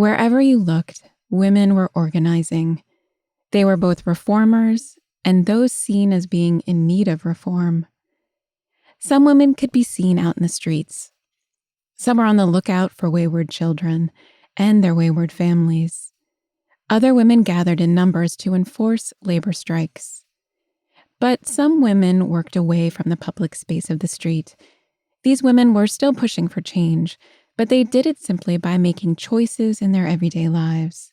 Wherever you looked, women were organizing. They were both reformers and those seen as being in need of reform. Some women could be seen out in the streets. Some were on the lookout for wayward children and their wayward families. Other women gathered in numbers to enforce labor strikes. But some women worked away from the public space of the street. These women were still pushing for change, but they did it simply by making choices in their everyday lives.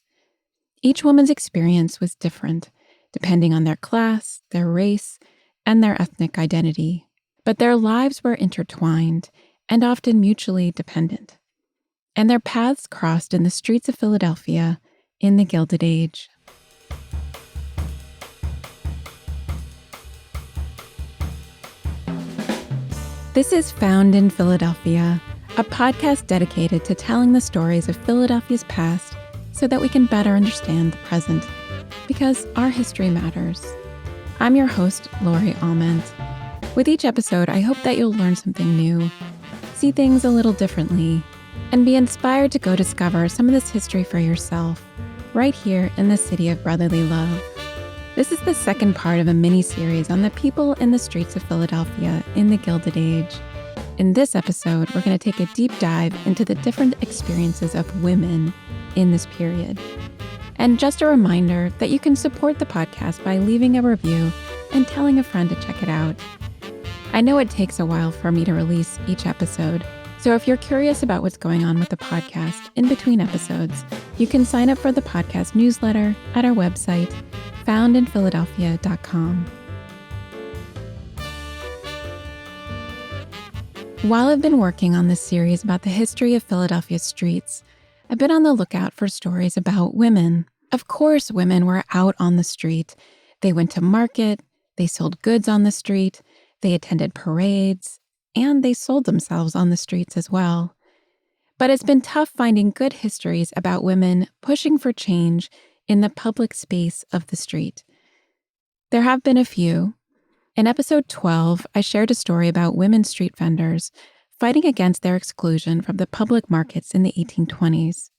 Each woman's experience was different, depending on their class, their race, and their ethnic identity. But their lives were intertwined and often mutually dependent. And their paths crossed in the streets of Philadelphia in the Gilded Age. This is Found in Philadelphia, a podcast dedicated to telling the stories of Philadelphia's past so that we can better understand the present, because our history matters. I'm your host, Lori Almond. With each episode, I hope that you'll learn something new, see things a little differently, and be inspired to go discover some of this history for yourself, right here in the city of brotherly love. This is the second part of a mini-series on the people in the streets of Philadelphia in the Gilded Age. In this episode, we're going to take a deep dive into the different experiences of women in this period. And just a reminder that you can support the podcast by leaving a review and telling a friend to check it out. I know it takes a while for me to release each episode, so if you're curious about what's going on with the podcast in between episodes, you can sign up for the podcast newsletter at our website, foundinphiladelphia.com. While I've been working on this series about the history of Philadelphia's streets, I've been on the lookout for stories about women. Of course, women were out on the street. They went to market, they sold goods on the street, they attended parades, and they sold themselves on the streets as well. But it's been tough finding good histories about women pushing for change in the public space of the street. There have been a few. In episode 12, I shared a story about women street vendors fighting against their exclusion from the public markets in the 1820s.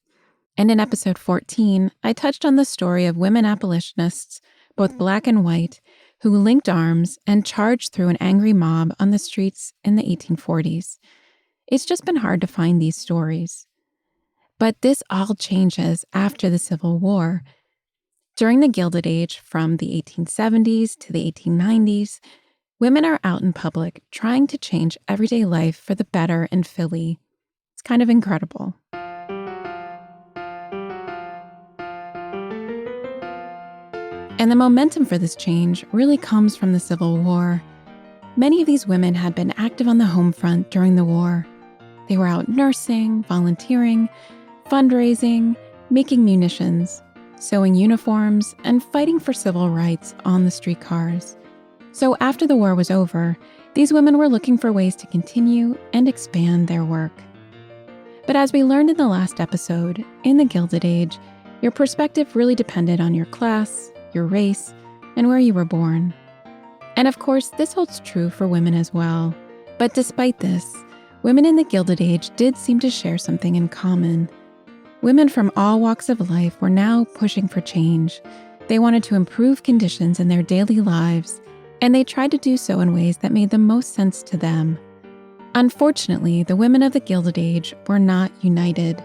And in episode 14, I touched on the story of women abolitionists, both black and white, who linked arms and charged through an angry mob on the streets in the 1840s. It's just been hard to find these stories. But this all changes after the Civil War. During the Gilded Age, from the 1870s to the 1890s, women are out in public trying to change everyday life for the better in Philly. It's kind of incredible. And the momentum for this change really comes from the Civil War. Many of these women had been active on the home front during the war. They were out nursing, volunteering, fundraising, making munitions, sewing uniforms, and fighting for civil rights on the streetcars. So after the war was over, these women were looking for ways to continue and expand their work. But as we learned in the last episode, in the Gilded Age, your perspective really depended on your class, your race, and where you were born. And of course, this holds true for women as well. But despite this, women in the Gilded Age did seem to share something in common. Women from all walks of life were now pushing for change. They wanted to improve conditions in their daily lives, and they tried to do so in ways that made the most sense to them. Unfortunately, the women of the Gilded Age were not united.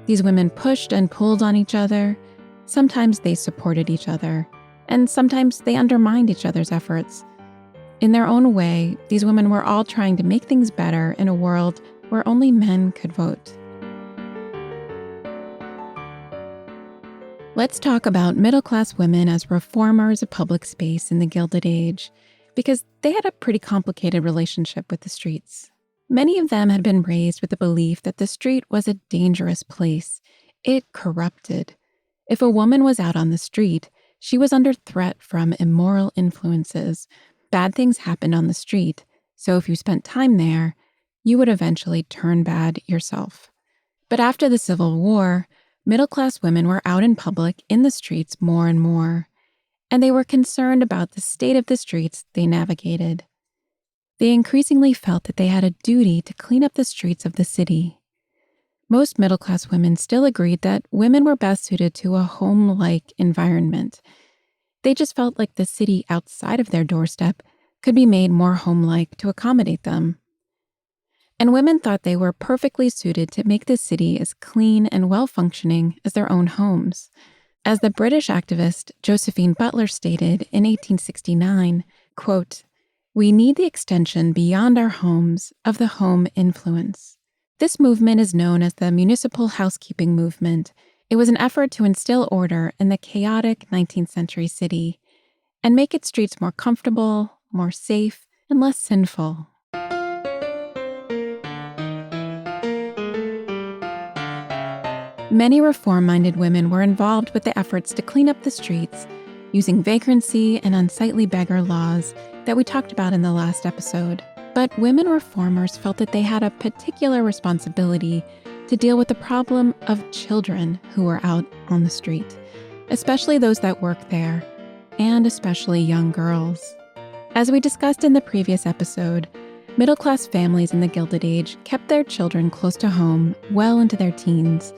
These women pushed and pulled on each other. Sometimes they supported each other, and sometimes they undermined each other's efforts. In their own way, these women were all trying to make things better in a world where only men could vote. Let's talk about middle-class women as reformers of public space in the Gilded Age, because they had a pretty complicated relationship with the streets. Many of them had been raised with the belief that the street was a dangerous place. It corrupted. If a woman was out on the street, she was under threat from immoral influences. Bad things happened on the street, so if you spent time there, you would eventually turn bad yourself. But after the Civil War, middle-class women were out in public in the streets more and more, and they were concerned about the state of the streets they navigated. They increasingly felt that they had a duty to clean up the streets of the city. Most middle-class women still agreed that women were best suited to a home-like environment. They just felt like the city outside of their doorstep could be made more home-like to accommodate them. And women thought they were perfectly suited to make the city as clean and well-functioning as their own homes. As the British activist Josephine Butler stated in 1869, quote, "We need the extension beyond our homes of the home influence." This movement is known as the municipal housekeeping movement. It was an effort to instill order in the chaotic 19th century city and make its streets more comfortable, more safe, and less sinful. Many reform-minded women were involved with the efforts to clean up the streets, using vagrancy and unsightly beggar laws that we talked about in the last episode. But women reformers felt that they had a particular responsibility to deal with the problem of children who were out on the street, especially those that worked there, and especially young girls. As we discussed in the previous episode, middle-class families in the Gilded Age kept their children close to home well into their teens,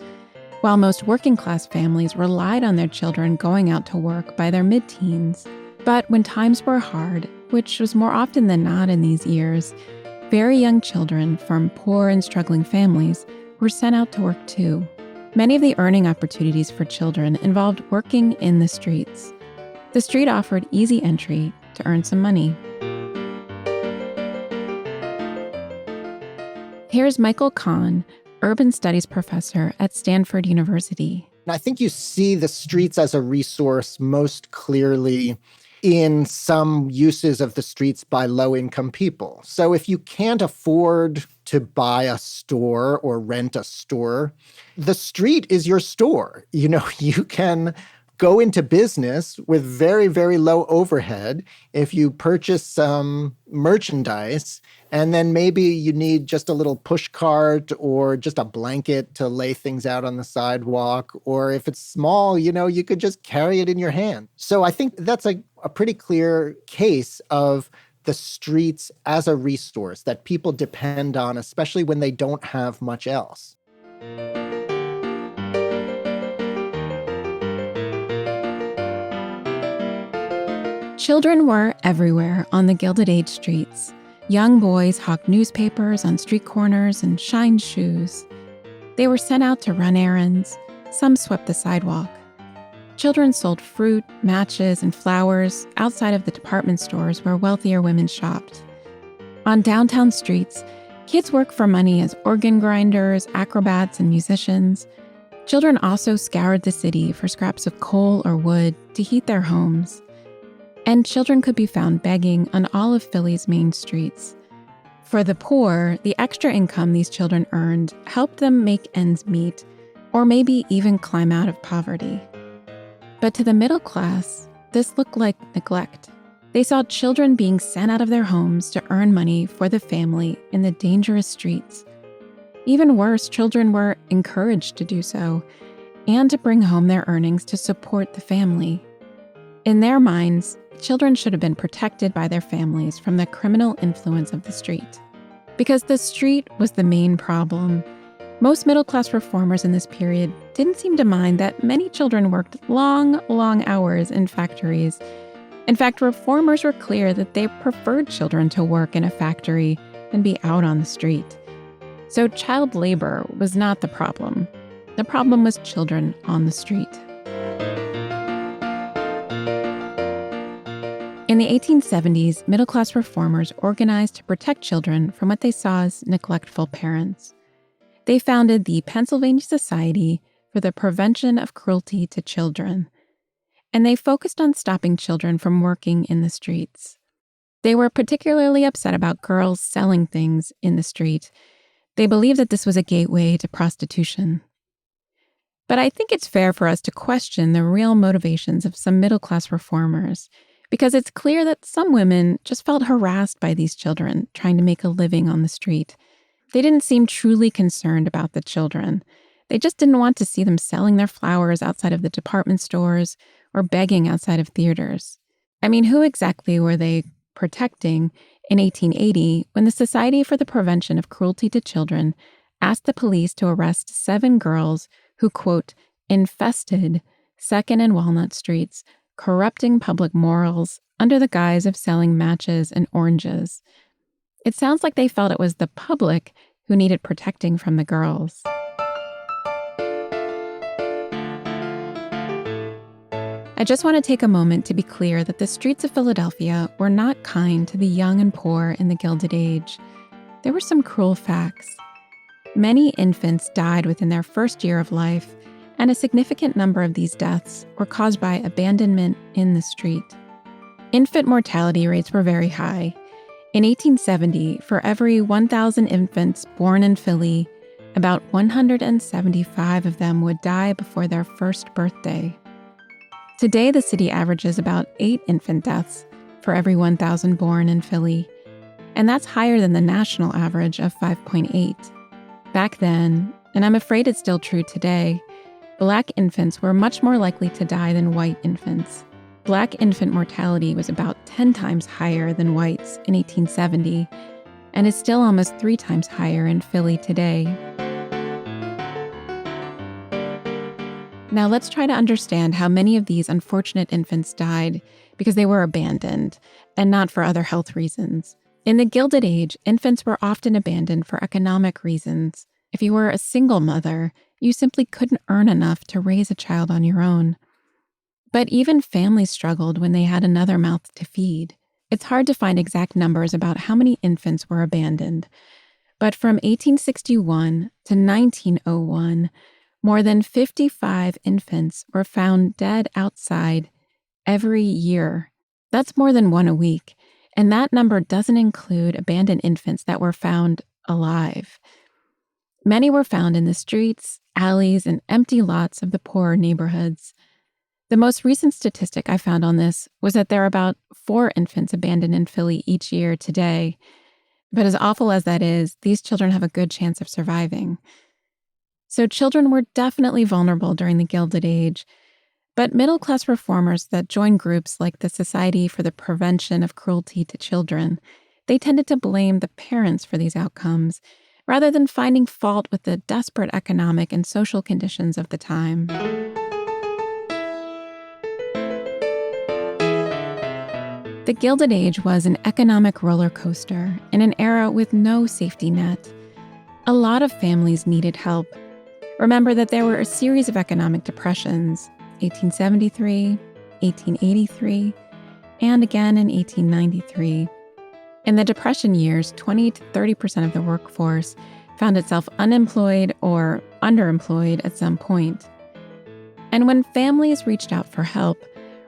while most working-class families relied on their children going out to work by their mid-teens. But when times were hard, which was more often than not in these years, very young children from poor and struggling families were sent out to work too. Many of the earning opportunities for children involved working in the streets. The street offered easy entry to earn some money. Here's Michael Kahn, urban studies professor at Stanford University. I think you see the streets as a resource most clearly in some uses of the streets by low-income people. So if you can't afford to buy a store or rent a store, the street is your store. You can go into business with very, very low overhead if you purchase some merchandise, and then maybe you need just a little push cart or just a blanket to lay things out on the sidewalk. Or if it's small, you could just carry it in your hand. So I think that's a pretty clear case of the streets as a resource that people depend on, especially when they don't have much else. Children were everywhere on the Gilded Age streets. Young boys hawked newspapers on street corners and shined shoes. They were sent out to run errands. Some swept the sidewalk. Children sold fruit, matches, and flowers outside of the department stores where wealthier women shopped. On downtown streets, kids worked for money as organ grinders, acrobats, and musicians. Children also scoured the city for scraps of coal or wood to heat their homes. And children could be found begging on all of Philly's main streets. For the poor, the extra income these children earned helped them make ends meet, or maybe even climb out of poverty. But to the middle class, this looked like neglect. They saw children being sent out of their homes to earn money for the family in the dangerous streets. Even worse, children were encouraged to do so, and to bring home their earnings to support the family. In their minds, children should have been protected by their families from the criminal influence of the street. Because the street was the main problem, most middle-class reformers in this period didn't seem to mind that many children worked long, long hours in factories. In fact, reformers were clear that they preferred children to work in a factory than be out on the street. So child labor was not the problem. The problem was children on the street. In the 1870s, middle-class reformers organized to protect children from what they saw as neglectful parents. They founded the Pennsylvania Society for the Prevention of Cruelty to Children, and they focused on stopping children from working in the streets. They were particularly upset about girls selling things in the street. They believed that this was a gateway to prostitution. But I think it's fair for us to question the real motivations of some middle-class reformers, because it's clear that some women just felt harassed by these children trying to make a living on the street. They didn't seem truly concerned about the children. They just didn't want to see them selling their flowers outside of the department stores or begging outside of theaters. I mean, who exactly were they protecting in 1880 when the Society for the Prevention of Cruelty to Children asked the police to arrest 7 girls who, quote, infested 2nd and Walnut Streets, corrupting public morals under the guise of selling matches and oranges. It sounds like they felt it was the public who needed protecting from the girls. I just want to take a moment to be clear that the streets of Philadelphia were not kind to the young and poor in the Gilded Age. There were some cruel facts. Many infants died within their first year of life, and a significant number of these deaths were caused by abandonment in the street. Infant mortality rates were very high. In 1870, for every 1,000 infants born in Philly, about 175 of them would die before their first birthday. Today, the city averages about 8 infant deaths for every 1,000 born in Philly, and that's higher than the national average of 5.8. Back then, and I'm afraid it's still true today, Black infants were much more likely to die than white infants. Black infant mortality was about 10 times higher than whites in 1870, and is still almost 3 times higher in Philly today. Now let's try to understand how many of these unfortunate infants died because they were abandoned, and not for other health reasons. In the Gilded Age, infants were often abandoned for economic reasons. If you were a single mother, you simply couldn't earn enough to raise a child on your own. But even families struggled when they had another mouth to feed. It's hard to find exact numbers about how many infants were abandoned, but from 1861 to 1901, more than 55 infants were found dead outside every year. That's more than 1 a week, and that number doesn't include abandoned infants that were found alive. Many were found in the streets, alleys, and empty lots of the poorer neighborhoods. The most recent statistic I found on this was that there are about 4 infants abandoned in Philly each year today. But as awful as that is, these children have a good chance of surviving. So children were definitely vulnerable during the Gilded Age, but middle-class reformers that joined groups like the Society for the Prevention of Cruelty to Children, they tended to blame the parents for these outcomes, rather than finding fault with the desperate economic and social conditions of the time. The Gilded Age was an economic roller coaster in an era with no safety net. A lot of families needed help. Remember that there were a series of economic depressions, 1873, 1883, and again in 1893. In the Depression years, 20 to 30% of the workforce found itself unemployed or underemployed at some point. And when families reached out for help,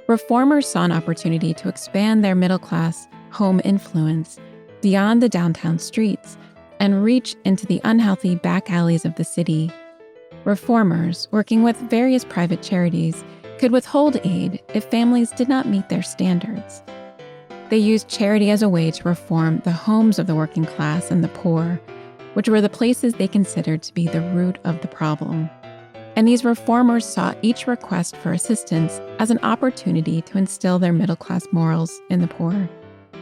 reformers saw an opportunity to expand their middle-class home influence beyond the downtown streets and reach into the unhealthy back alleys of the city. Reformers, working with various private charities, could withhold aid if families did not meet their standards. They used charity as a way to reform the homes of the working class and the poor, which were the places they considered to be the root of the problem. And these reformers saw each request for assistance as an opportunity to instill their middle-class morals in the poor.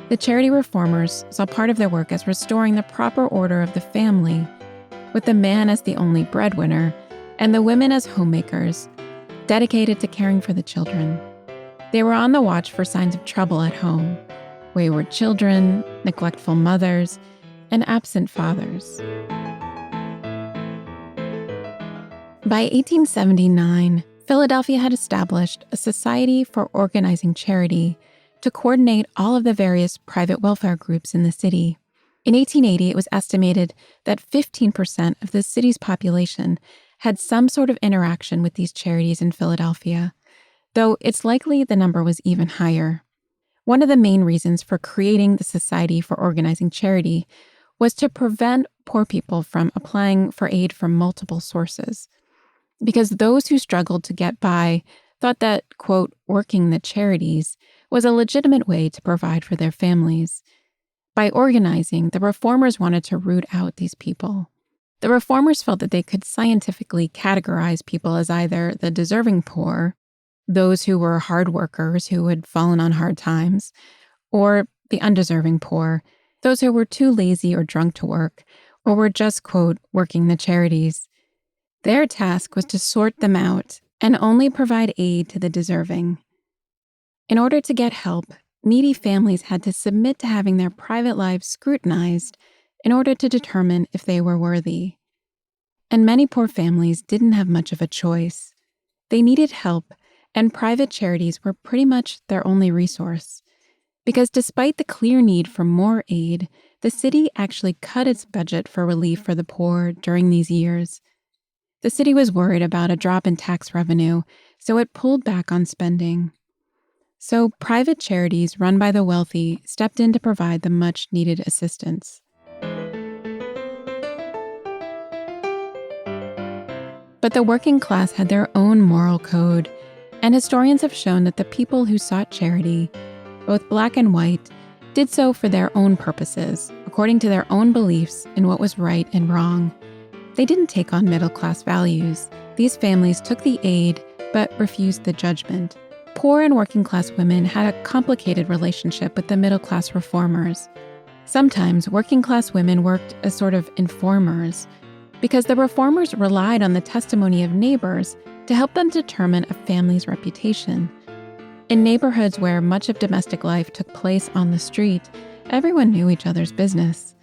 The charity reformers saw part of their work as restoring the proper order of the family, with the man as the only breadwinner and the women as homemakers, dedicated to caring for the children. They were on the watch for signs of trouble at home: wayward children, neglectful mothers, and absent fathers. By 1879, Philadelphia had established a society for organizing charity to coordinate all of the various private welfare groups in the city. In 1880, it was estimated that 15% of the city's population had some sort of interaction with these charities in Philadelphia, though it's likely the number was even higher. One of the main reasons for creating the Society for Organizing Charity was to prevent poor people from applying for aid from multiple sources, because those who struggled to get by thought that, quote, working the charities was a legitimate way to provide for their families. By organizing, the reformers wanted to root out these people. The reformers felt that they could scientifically categorize people as either the deserving poor, those who were hard workers who had fallen on hard times, or the undeserving poor, those who were too lazy or drunk to work, or were just, quote, working the charities. Their task was to sort them out and only provide aid to the deserving. In order to get help, needy families had to submit to having their private lives scrutinized in order to determine if they were worthy. And many poor families didn't have much of a choice. They needed help, and private charities were pretty much their only resource. Because despite the clear need for more aid, the city actually cut its budget for relief for the poor during these years. The city was worried about a drop in tax revenue, so it pulled back on spending. So private charities run by the wealthy stepped in to provide the much-needed assistance. But the working class had their own moral code, and historians have shown that the people who sought charity, both black and white, did so for their own purposes, according to their own beliefs in what was right and wrong. They didn't take on middle-class values. These families took the aid, but refused the judgment. Poor and working-class women had a complicated relationship with the middle-class reformers. Sometimes working-class women worked as sort of informers, because the reformers relied on the testimony of neighbors to help them determine a family's reputation. In neighborhoods where much of domestic life took place on the street, everyone knew each other's business.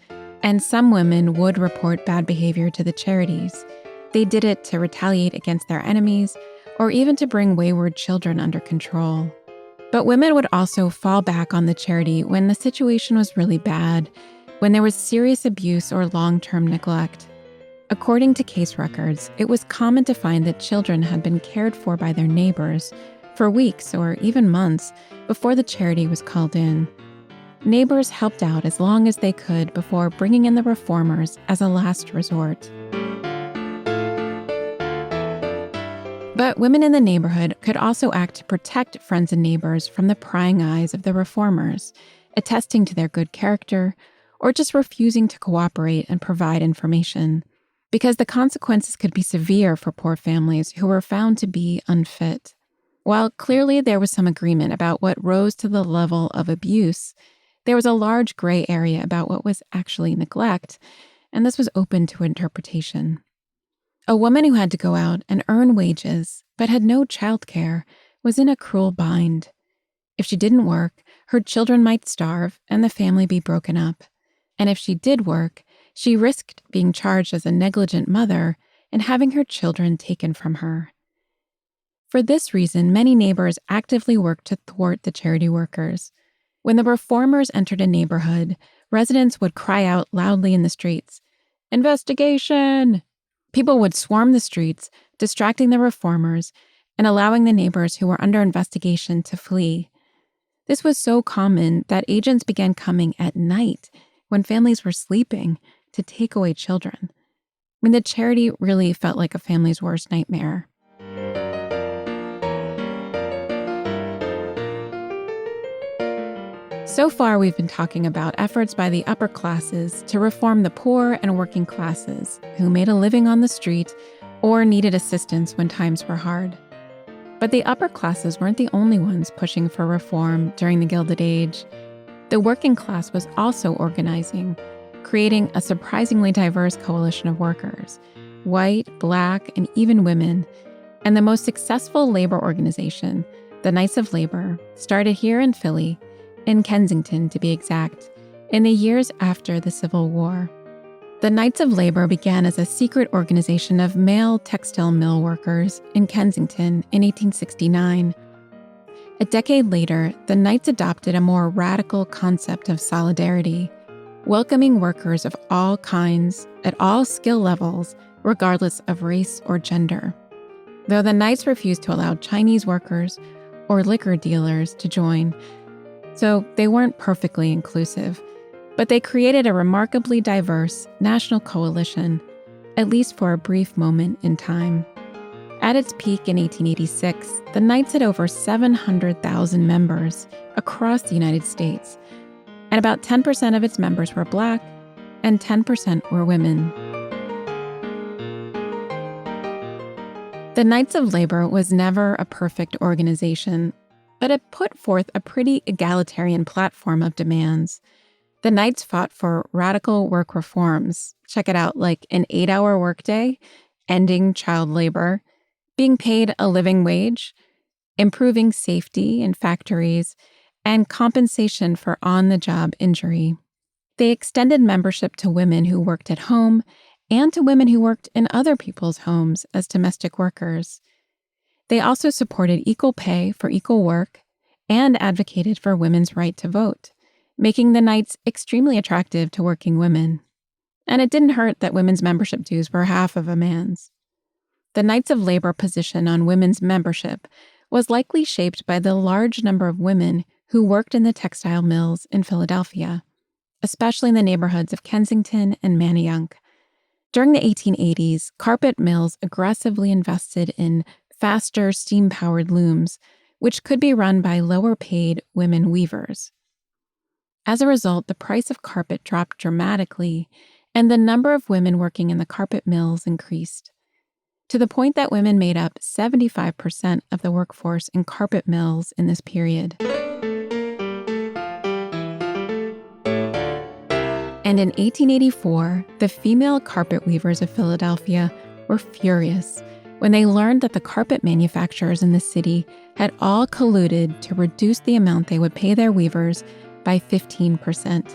And some women would report bad behavior to the charities. They did it to retaliate against their enemies, or even to bring wayward children under control. But women would also fall back on the charity when the situation was really bad, when there was serious abuse or long-term neglect. According to case records, it was common to find that children had been cared for by their neighbors for weeks or even months before the charity was called in. Neighbors helped out as long as they could before bringing in the reformers as a last resort. But women in the neighborhood could also act to protect friends and neighbors from the prying eyes of the reformers, attesting to their good character, or just refusing to cooperate and provide information, because the consequences could be severe for poor families who were found to be unfit. While clearly there was some agreement about what rose to the level of abuse, there was a large gray area about what was actually neglect, and this was open to interpretation. A woman who had to go out and earn wages but had no childcare was in a cruel bind. If she didn't work, her children might starve and the family be broken up. And if she did work, she risked being charged as a negligent mother and having her children taken from her. For this reason, many neighbors actively worked to thwart the charity workers. When the reformers entered a neighborhood, residents would cry out loudly in the streets, "Investigation!" People would swarm the streets, distracting the reformers and allowing the neighbors who were under investigation to flee. This was so common that agents began coming at night when families were sleeping to take away children. The charity really felt like a family's worst nightmare. So far, we've been talking about efforts by the upper classes to reform the poor and working classes who made a living on the street or needed assistance when times were hard. But the upper classes weren't the only ones pushing for reform during the Gilded Age. The working class was also organizing, creating a surprisingly diverse coalition of workers, white, black, and even women. And the most successful labor organization, the Knights of Labor, started here in Philly, in Kensington to be exact, in the years after the Civil War. The Knights of Labor began as a secret organization of male textile mill workers in Kensington in 1869. A decade later, the Knights adopted a more radical concept of solidarity, welcoming workers of all kinds, at all skill levels, regardless of race or gender. Though the Knights refused to allow Chinese workers or liquor dealers to join, so they weren't perfectly inclusive, but they created a remarkably diverse national coalition, at least for a brief moment in time. At its peak in 1886, the Knights had over 700,000 members across the United States, and about 10% of its members were Black and 10% were women. The Knights of Labor was never a perfect organization, but it put forth a pretty egalitarian platform of demands. The Knights fought for radical work reforms. Check it out, like an 8-hour workday, ending child labor, being paid a living wage, improving safety in factories, and compensation for on-the-job injury. They extended membership to women who worked at home and to women who worked in other people's homes as domestic workers. They also supported equal pay for equal work and advocated for women's right to vote, making the Knights extremely attractive to working women. And it didn't hurt that women's membership dues were half of a man's. The Knights of Labor position on women's membership was likely shaped by the large number of women who worked in the textile mills in Philadelphia, especially in the neighborhoods of Kensington and Manayunk. During the 1880s, carpet mills aggressively invested in faster steam-powered looms, which could be run by lower-paid women weavers. As a result, the price of carpet dropped dramatically, and the number of women working in the carpet mills increased, to the point that women made up 75% of the workforce in carpet mills in this period. And in 1884, the female carpet weavers of Philadelphia were furious when they learned that the carpet manufacturers in the city had all colluded to reduce the amount they would pay their weavers by 15%.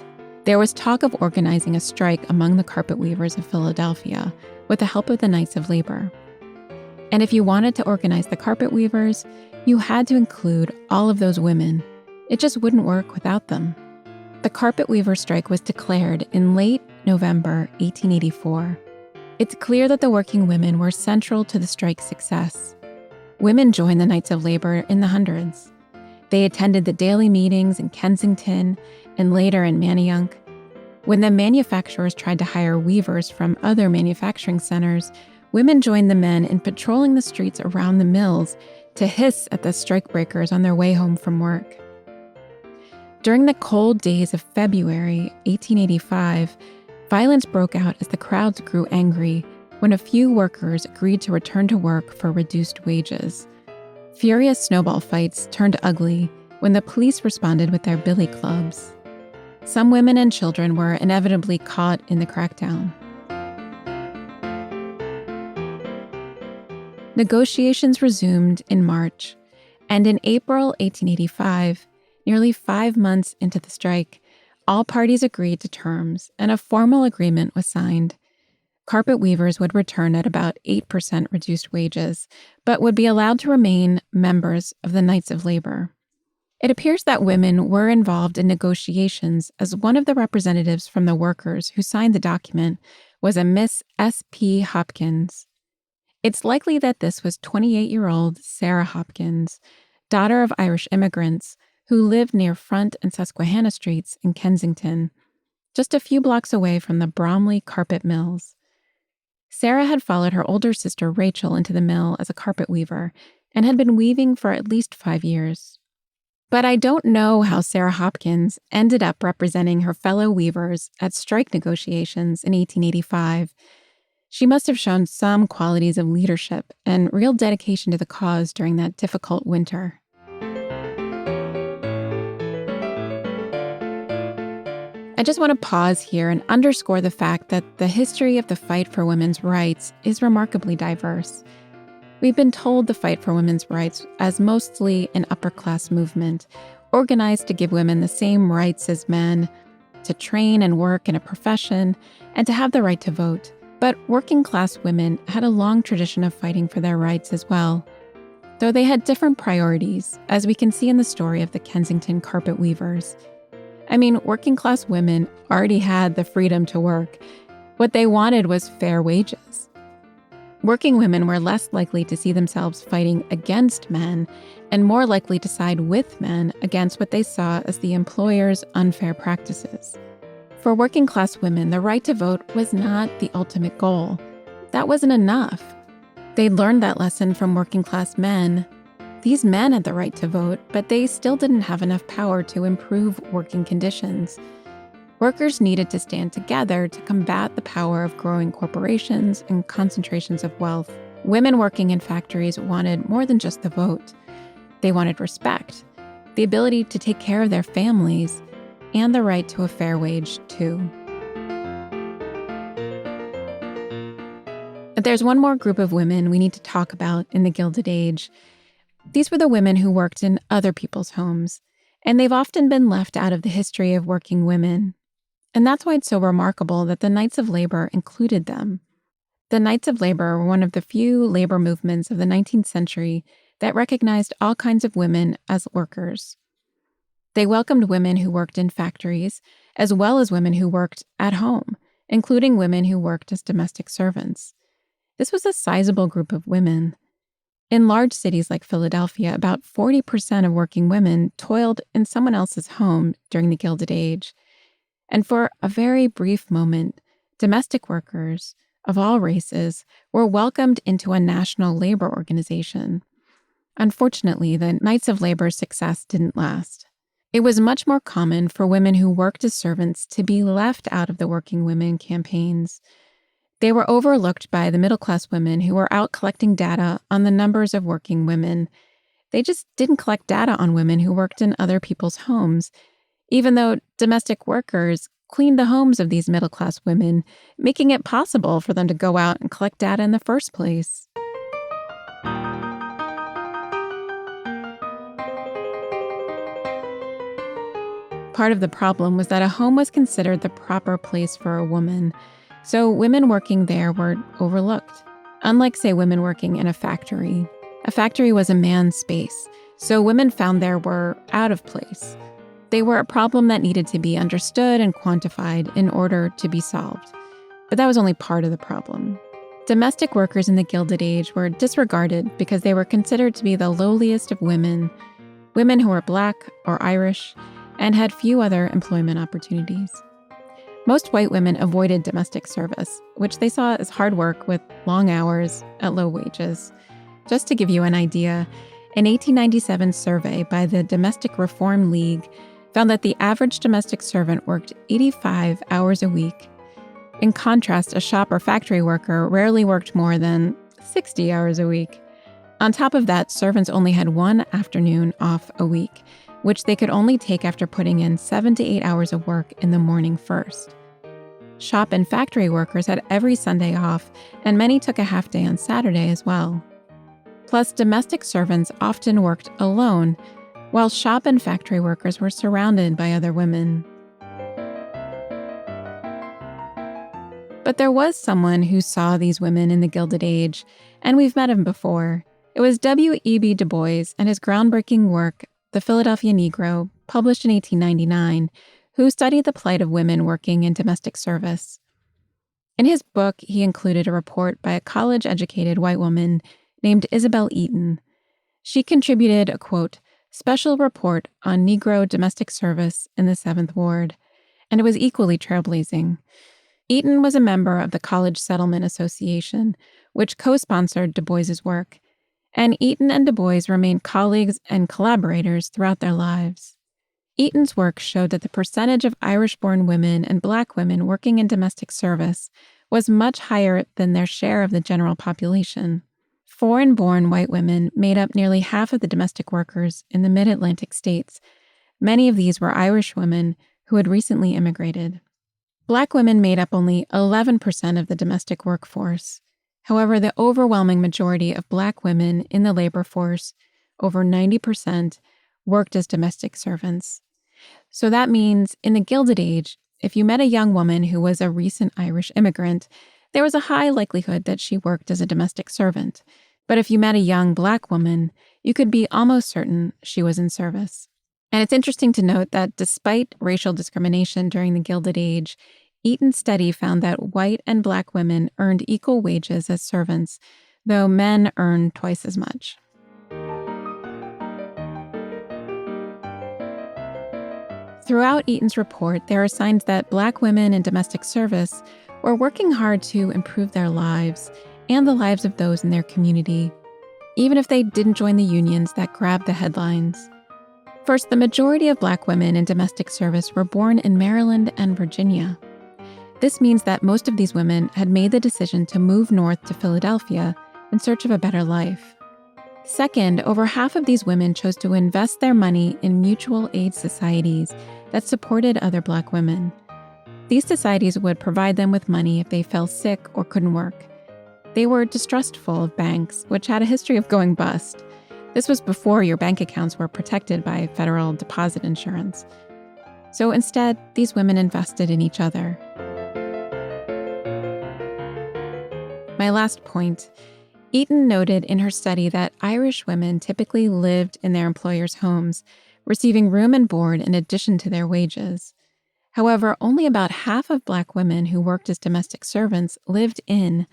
There was talk of organizing a strike among the carpet weavers of Philadelphia with the help of the Knights of Labor. And if you wanted to organize the carpet weavers, you had to include all of those women. It just wouldn't work without them. The carpet weaver strike was declared in late November 1884. It's clear that the working women were central to the strike's success. Women joined the Knights of Labor in the hundreds. They attended the daily meetings in Kensington and later in Manayunk. When the manufacturers tried to hire weavers from other manufacturing centers, women joined the men in patrolling the streets around the mills to hiss at the strikebreakers on their way home from work. During the cold days of February 1885, violence broke out as the crowds grew angry when a few workers agreed to return to work for reduced wages. Furious snowball fights turned ugly when the police responded with their billy clubs. Some women and children were inevitably caught in the crackdown. Negotiations resumed in March, and in April 1885, nearly 5 months into the strike, all parties agreed to terms and a formal agreement was signed. Carpet weavers would return at about 8% reduced wages, but would be allowed to remain members of the Knights of Labor. It appears that women were involved in negotiations, as one of the representatives from the workers who signed the document was a Miss S.P. Hopkins. It's likely that this was 28-year-old Sarah Hopkins, daughter of Irish immigrants, who lived near Front and Susquehanna Streets in Kensington, just a few blocks away from the Bromley carpet mills. Sarah had followed her older sister Rachel into the mill as a carpet weaver and had been weaving for at least 5 years. But I don't know how Sarah Hopkins ended up representing her fellow weavers at strike negotiations in 1885. She must have shown some qualities of leadership and real dedication to the cause during that difficult winter. I just want to pause here and underscore the fact that the history of the fight for women's rights is remarkably diverse. We've been told the fight for women's rights as mostly an upper-class movement, organized to give women the same rights as men, to train and work in a profession, and to have the right to vote. But working-class women had a long tradition of fighting for their rights as well, though they had different priorities, as we can see in the story of the Kensington carpet weavers. I mean, working-class women already had the freedom to work. What they wanted was fair wages. Working women were less likely to see themselves fighting against men and more likely to side with men against what they saw as the employer's unfair practices. For working-class women, the right to vote was not the ultimate goal. That wasn't enough. They'd learned that lesson from working-class men. These men had the right to vote, but they still didn't have enough power to improve working conditions. Workers needed to stand together to combat the power of growing corporations and concentrations of wealth. Women working in factories wanted more than just the vote. They wanted respect, the ability to take care of their families, and the right to a fair wage, too. But there's one more group of women we need to talk about in the Gilded Age. These were the women who worked in other people's homes, and they've often been left out of the history of working women. And that's why it's so remarkable that the Knights of Labor included them. The Knights of Labor were one of the few labor movements of the 19th century that recognized all kinds of women as workers. They welcomed women who worked in factories, as well as women who worked at home, including women who worked as domestic servants. This was a sizable group of women. In large cities like Philadelphia, about 40% of working women toiled in someone else's home during the Gilded Age. And for a very brief moment, domestic workers of all races were welcomed into a national labor organization. Unfortunately, the Knights of Labor's success didn't last. It was much more common for women who worked as servants to be left out of the working women campaigns. They were overlooked by the middle-class women who were out collecting data on the numbers of working women. They just didn't collect data on women who worked in other people's homes, even though domestic workers cleaned the homes of these middle-class women, making it possible for them to go out and collect data in the first place. Part of the problem was that a home was considered the proper place for a woman, so women working there were overlooked. Unlike, say, women working in a factory. A factory was a man's space, so women found there were out of place. They were a problem that needed to be understood and quantified in order to be solved. But that was only part of the problem. Domestic workers in the Gilded Age were disregarded because they were considered to be the lowliest of women who were Black or Irish, and had few other employment opportunities. Most white women avoided domestic service, which they saw as hard work with long hours at low wages. Just to give you an idea, an 1897 survey by the Domestic Reform League found that the average domestic servant worked 85 hours a week. In contrast, a shop or factory worker rarely worked more than 60 hours a week. On top of that, servants only had one afternoon off a week, which they could only take after putting in 7 to 8 hours of work in the morning first. Shop and factory workers had every Sunday off, and many took a half day on Saturday as well. Plus, domestic servants often worked alone, while shop and factory workers were surrounded by other women. But there was someone who saw these women in the Gilded Age, and we've met him before. It was W.E.B. Du Bois and his groundbreaking work, The Philadelphia Negro, published in 1899, who studied the plight of women working in domestic service. In his book, he included a report by a college-educated white woman named Isabel Eaton. She contributed a, quote, special report on Negro domestic service in the 7th Ward, and it was equally trailblazing. Eaton was a member of the College Settlement Association, which co-sponsored Du Bois's work, and Eaton and Du Bois remained colleagues and collaborators throughout their lives. Eaton's work showed that the percentage of Irish-born women and Black women working in domestic service was much higher than their share of the general population. Foreign-born white women made up nearly half of the domestic workers in the mid-Atlantic states. Many of these were Irish women who had recently immigrated. Black women made up only 11% of the domestic workforce. However, the overwhelming majority of Black women in the labor force, over 90%, worked as domestic servants. So that means in the Gilded Age, if you met a young woman who was a recent Irish immigrant, there was a high likelihood that she worked as a domestic servant. But if you met a young Black woman, you could be almost certain she was in service. And it's interesting to note that despite racial discrimination during the Gilded Age, Eaton's study found that white and Black women earned equal wages as servants, though men earned twice as much. Throughout Eaton's report, there are signs that Black women in domestic service were working hard to improve their lives and the lives of those in their community, even if they didn't join the unions that grabbed the headlines. First, the majority of Black women in domestic service were born in Maryland and Virginia. This means that most of these women had made the decision to move north to Philadelphia in search of a better life. Second, over half of these women chose to invest their money in mutual aid societies that supported other Black women. These societies would provide them with money if they fell sick or couldn't work. They were distrustful of banks, which had a history of going bust. This was before your bank accounts were protected by federal deposit insurance. So instead, these women invested in each other. My last point, Eaton noted in her study that Irish women typically lived in their employers' homes, receiving room and board in addition to their wages. However, only about half of Black women who worked as domestic servants lived in,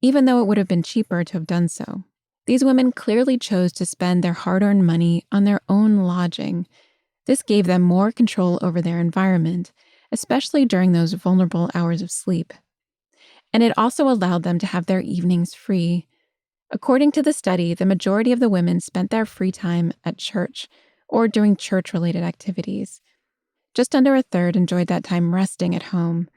even though it would have been cheaper to have done so. These women clearly chose to spend their hard-earned money on their own lodging. This gave them more control over their environment, especially during those vulnerable hours of sleep. And it also allowed them to have their evenings free. According to the study, the majority of the women spent their free time at church or doing church-related activities. Just under a third enjoyed that time resting at home,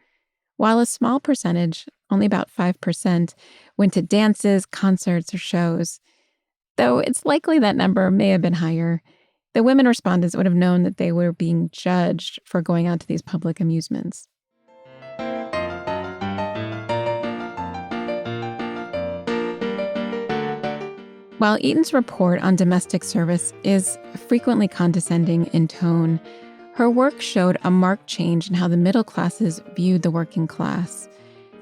while a small percentage, only about 5%, went to dances, concerts, or shows. Though it's likely that number may have been higher. The women respondents would have known that they were being judged for going out to these public amusements. While Eaton's report on domestic service is frequently condescending in tone, her work showed a marked change in how the middle classes viewed the working class.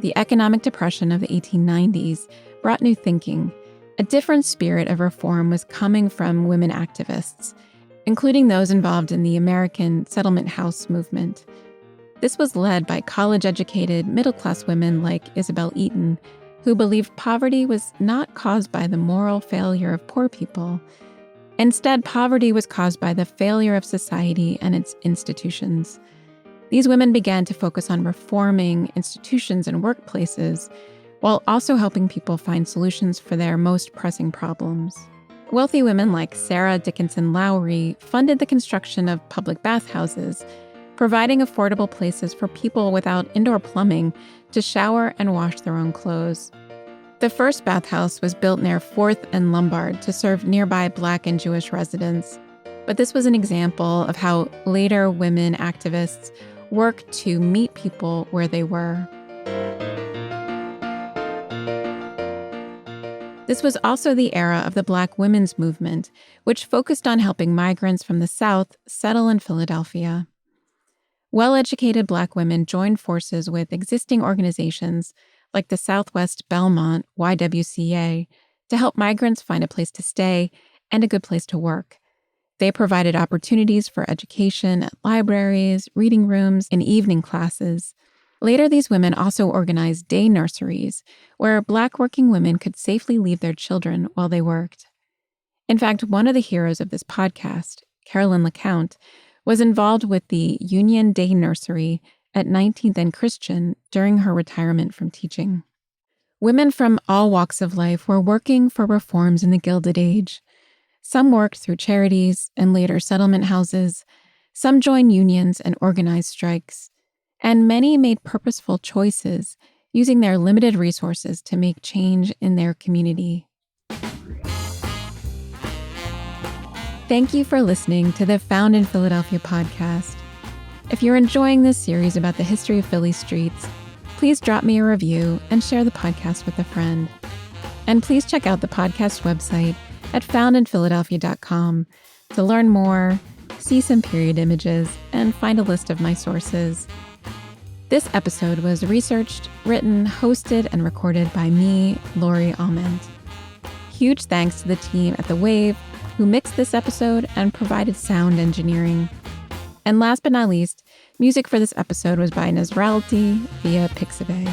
The economic depression of the 1890s brought new thinking. A different spirit of reform was coming from women activists, including those involved in the American settlement house movement. This was led by college-educated, middle-class women like Isabel Eaton, who believed poverty was not caused by the moral failure of poor people. Instead, poverty was caused by the failure of society and its institutions. These women began to focus on reforming institutions and workplaces, while also helping people find solutions for their most pressing problems. Wealthy women like Sarah Dickinson Lowry funded the construction of public bathhouses, providing affordable places for people without indoor plumbing to shower and wash their own clothes. The first bathhouse was built near 4th and Lombard to serve nearby Black and Jewish residents. But this was an example of how later women activists worked to meet people where they were. This was also the era of the Black women's movement, which focused on helping migrants from the South settle in Philadelphia. Well-educated Black women joined forces with existing organizations like the Southwest Belmont YWCA to help migrants find a place to stay and a good place to work. They provided opportunities for education at libraries, reading rooms, and evening classes. Later, these women also organized day nurseries where Black working women could safely leave their children while they worked. In fact, one of the heroes of this podcast, Carolyn LeCount, was involved with the Union Day Nursery at 19th and Christian during her retirement from teaching. Women from all walks of life were working for reforms in the Gilded Age. Some worked through charities and later settlement houses. Some joined unions and organized strikes. And many made purposeful choices, using their limited resources to make change in their community. Thank you for listening to the Found in Philadelphia podcast. If you're enjoying this series about the history of Philly streets, please drop me a review and share the podcast with a friend. And please check out the podcast website at foundinphiladelphia.com to learn more, see some period images, and find a list of my sources. This episode was researched, written, hosted, and recorded by me, Lori Almond. Huge thanks to the team at The Wave, who mixed this episode and provided sound engineering. And last but not least, music for this episode was by Nasralty via Pixabay.